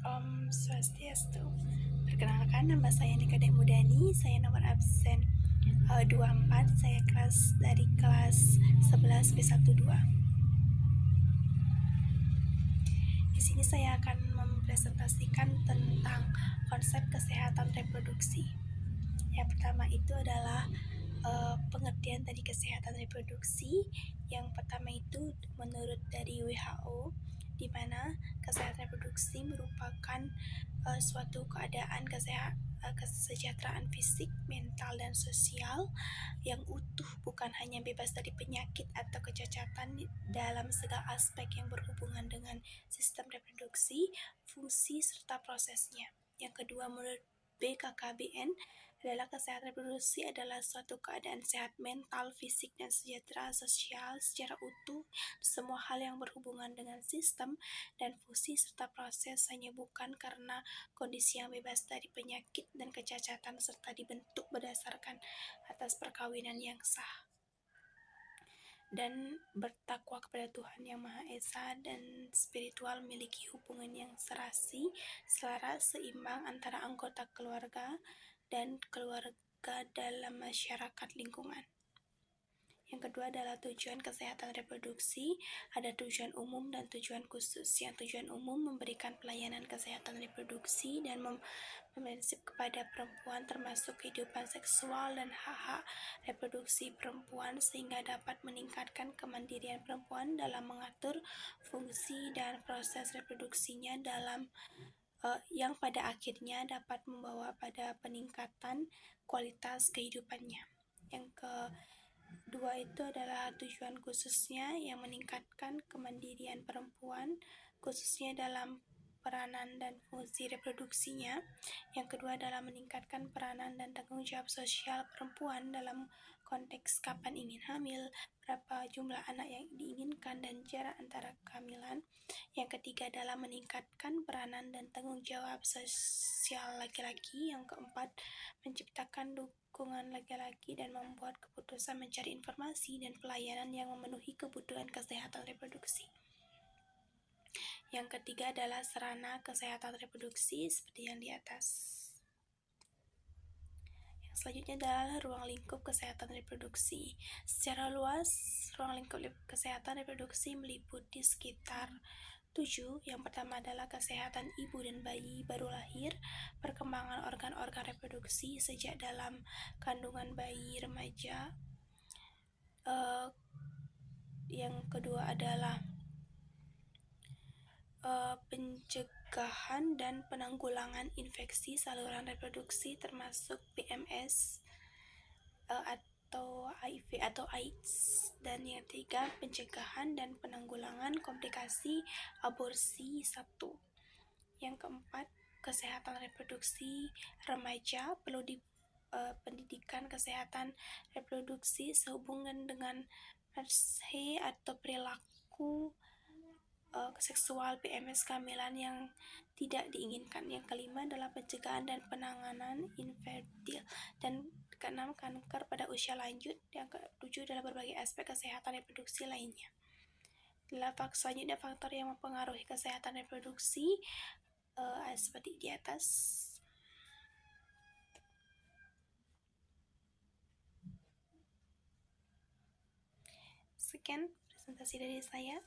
Om Swastiastu. Perkenalkan, nama saya Nika Demudani, saya nomor absen 24, saya dari kelas 11 B12. Di sini saya akan mempresentasikan tentang konsep kesehatan reproduksi. Yang pertama itu adalah pengertian dari kesehatan reproduksi. Yang pertama itu menurut dari WHO, di mana kesehatan reproduksi merupakan suatu keadaan kesejahteraan fisik, mental, dan sosial yang utuh, bukan hanya bebas dari penyakit atau kecacatan dalam segala aspek yang berhubungan dengan sistem reproduksi, fungsi, serta prosesnya. Yang kedua, menurut BKKBN, adalah kesehatan reproduksi adalah suatu keadaan sehat mental, fisik, dan sejahtera sosial secara utuh, semua hal yang berhubungan dengan sistem dan fungsi serta proses, hanya bukan karena kondisi yang bebas dari penyakit dan kecacatan, serta dibentuk berdasarkan atas perkawinan yang sah dan bertakwa kepada Tuhan Yang Maha Esa, dan spiritual memiliki hubungan yang serasi, selaras, seimbang antara anggota keluarga dan keluarga dalam masyarakat lingkungan. Yang kedua adalah tujuan kesehatan reproduksi. Ada tujuan umum dan tujuan khusus. Yang tujuan umum memberikan pelayanan kesehatan reproduksi dan memprinsip kepada perempuan, termasuk kehidupan seksual dan hak-hak reproduksi perempuan, sehingga dapat meningkatkan kemandirian perempuan dalam mengatur fungsi dan proses reproduksinya dalam yang pada akhirnya dapat membawa pada peningkatan kualitas kehidupannya. Yang kedua itu adalah tujuan khususnya, yang meningkatkan kemandirian perempuan khususnya dalam peranan dan fungsi reproduksinya. Yang kedua adalah meningkatkan peranan dan tanggung jawab sosial perempuan dalam konteks kapan ingin hamil, berapa jumlah anak yang diinginkan, dan jarak antara kehamilan. Yang ketiga adalah meningkatkan peranan dan tanggung jawab sosial laki-laki. Yang keempat, menciptakan dukungan laki-laki dan membuat keputusan, mencari informasi dan pelayanan yang memenuhi kebutuhan kesehatan reproduksi. Yang ketiga adalah sarana kesehatan reproduksi seperti yang di atas. Selanjutnya adalah ruang lingkup kesehatan reproduksi. Secara luas, ruang lingkup kesehatan reproduksi meliputi sekitar 7. Yang pertama adalah kesehatan ibu dan bayi baru lahir, perkembangan organ-organ reproduksi sejak dalam kandungan bayi remaja. Yang kedua adalah pencegahan dan penanggulangan infeksi saluran reproduksi termasuk PMS atau HIV atau AIDS. Dan yang ketiga, pencegahan dan penanggulangan komplikasi aborsi 1. Yang keempat, kesehatan reproduksi remaja, perlu pendidikan kesehatan reproduksi sehubungan dengan MSH atau perilaku seksual PMS kehamilan yang tidak diinginkan. Yang kelima adalah pencegahan dan penanganan infertil. Dan keenam, kanker pada usia lanjut. Yang ketujuh adalah berbagai aspek kesehatan reproduksi lainnya. Selanjutnya faktor yang mempengaruhi kesehatan reproduksi seperti di atas. Sekian presentasi dari saya.